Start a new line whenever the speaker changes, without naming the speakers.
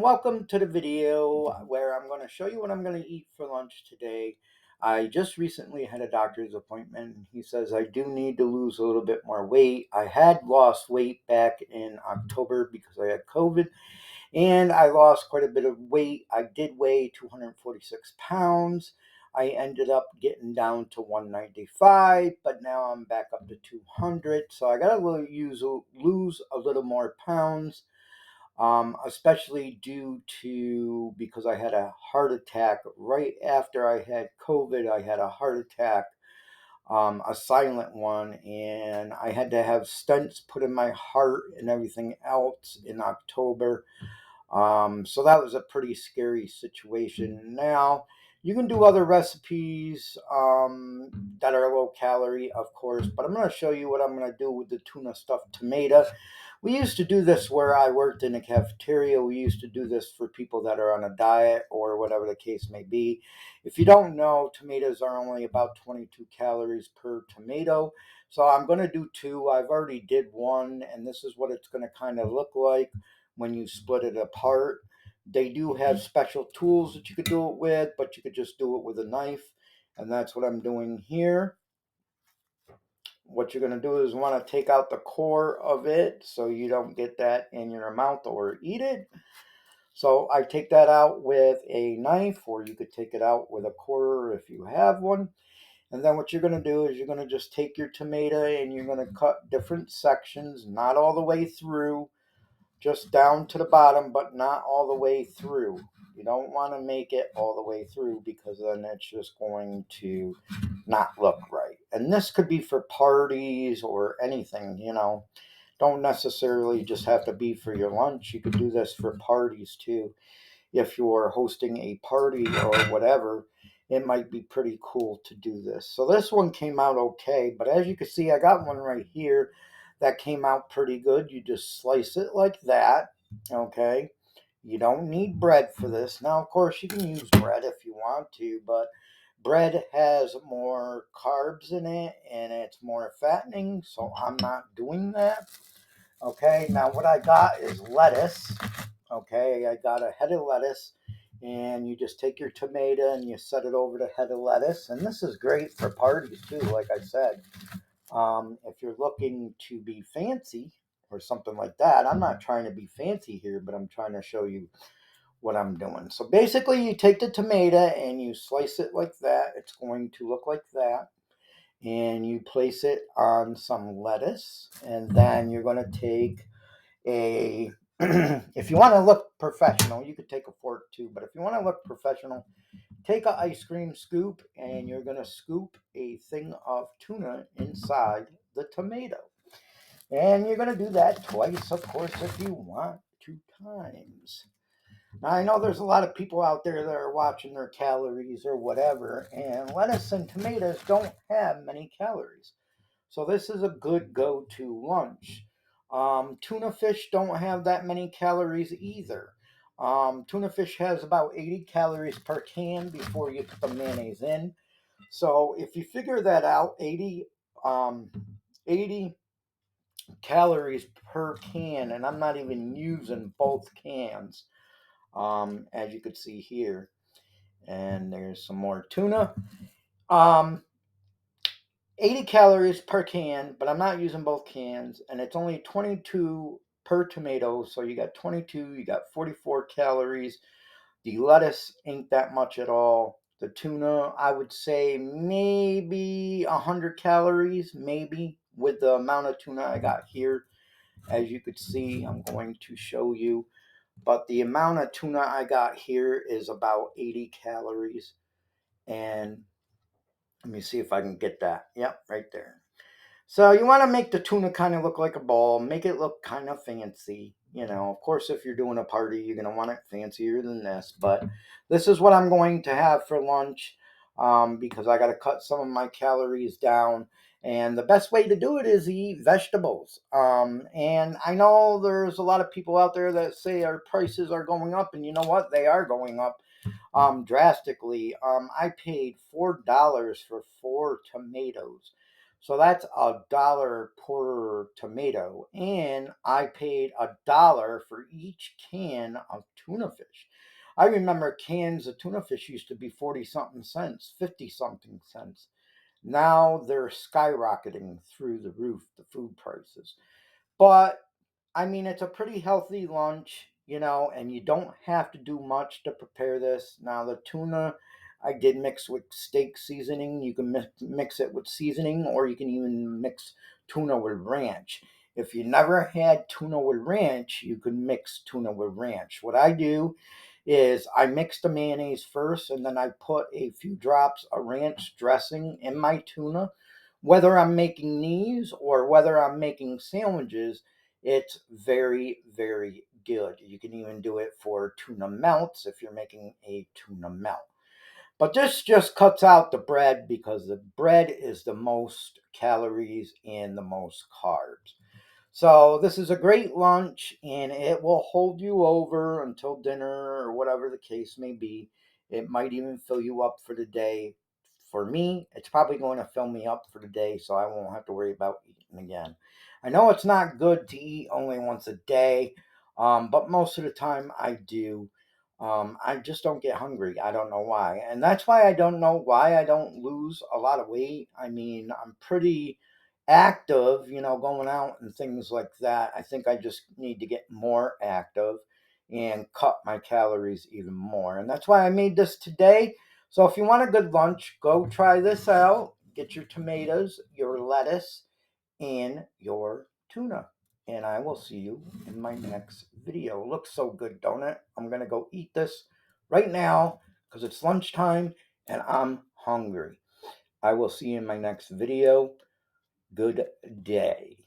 welcome to the video where I'm going to show you what I'm going to eat for lunch today. I just recently had a doctor's appointment and he says I do need to lose a little bit more weight. I had lost weight back in October because I had COVID and I lost quite a bit of weight. I did weigh 246 pounds. I ended up getting down to 195, but now I'm back up to 200. So I got to lose a little more pounds, especially due to because I had a heart attack right after I had COVID. I had a heart attack, a silent one, and I had to have stents put in my heart and everything else in October. So that was a pretty scary situation. Now, you can do other recipes that are low calorie, of course, but I'm going to show you what I'm going to do with the tuna stuffed tomato. We used to do this where I worked in a cafeteria. We used to do this for people that are on a diet or whatever the case may be. If you don't know, tomatoes are only about 22 calories per tomato. So I'm going to do two. I've already did one, and this is what it's going to kind of look like when you split it apart. They do have special tools that you could do it with, but you could just do it with a knife. And that's what I'm doing here. What you're going to do is want to take out the core of it so you don't get that in your mouth or eat it. So I take that out with a knife, or you could take it out with a quarter if you have one. And then what you're going to do is you're going to just take your tomato and you're going to cut different sections, not all the way through, just down to the bottom, but not all the way through. You don't want to make it all the way through because then it's just going to not look right. And this could be for parties or anything. Don't necessarily just have to be for your lunch. You could do this for parties too. If you're hosting a party or whatever, it might be pretty cool to do this. So this one came out okay, but as you can see, I got one right here that came out pretty good. You just slice it like that, okay? You don't need bread for this. Now, of course, you can use bread if you want to, but bread has more carbs in it and it's more fattening, so I'm not doing that. Okay, now what I got is lettuce. Okay, I got a head of lettuce, and you just take your tomato and you set it over the head of lettuce. And this is great for parties too, like I said. If you're looking to be fancy or something like that, I'm not trying to be fancy here, but I'm trying to show you what I'm doing. So basically, you take the tomato and you slice it like that. It's going to look like that. And you place it on some lettuce, and then you're going to take a if you want to look professional, you could take a fork too, but if you want to look professional, take an ice cream scoop and you're going to scoop a thing of tuna inside the tomato. And you're going to do that twice, of course, if you want, 2 times. Now, I know there's a lot of people out there that are watching their calories or whatever, and lettuce and tomatoes don't have many calories. So this is a good go-to lunch. Tuna fish don't have that many calories either. Tuna fish has about 80 calories per can before you put the mayonnaise in. So if you figure that out, 80 calories per can, and I'm not even using both cans, as you could see here. And there's some more tuna. Um, 80 calories per can, but I'm not using both cans, and it's only 22 per tomato, so you got 22, you got 44 calories. The lettuce ain't that much at all. The tuna, I would say maybe 100 calories, maybe, with the amount of tuna I got here. As you could see, I'm going to show you, but the amount of tuna I got here is about 80 calories, and let me see if I can get that. Yep, right there. So you want to make the tuna kind of look like a ball, make it look kind of fancy. Of course, if you're doing a party, you're going to want it fancier than this. But this is what I'm going to have for lunch, because I got to cut some of my calories down. And the best way to do it is eat vegetables. And I know there's a lot of people out there that say our prices are going up. And you know what? They are going up drastically. I paid $4 for 4 tomatoes. So that's $1 per tomato. And I paid $1 for each can of tuna fish. I remember cans of tuna fish used to be 40 something cents, 50 something cents. Now they're skyrocketing through the roof, the food prices. But I mean, it's a pretty healthy lunch, and you don't have to do much to prepare this. Now, the tuna I did mix with steak seasoning. You can mix it with seasoning, or you can even mix tuna with ranch. If you never had tuna with ranch, you can mix tuna with ranch. What I do is I mix the mayonnaise first, and then I put a few drops of ranch dressing in my tuna. Whether I'm making these or whether I'm making sandwiches, it's very, very good. You can even do it for tuna melts if you're making a tuna melt. But this just cuts out the bread because the bread is the most calories and the most carbs. So this is a great lunch and it will hold you over until dinner or whatever the case may be. It might even fill you up for the day. For me, it's probably going to fill me up for the day so I won't have to worry about eating again. I know it's not good to eat only once a day, but most of the time I do. I just don't get hungry. I don't know why. And that's why I don't know why I don't lose a lot of weight. I mean, I'm pretty active, going out and things like that. I think I just need to get more active and cut my calories even more. And that's why I made this today. So if you want a good lunch, go try this out. Get your tomatoes, your lettuce, and your tuna. And I will see you in my next video. It looks so good, don't it? I'm going to go eat this right now because it's lunchtime and I'm hungry. I will see you in my next video. Good day.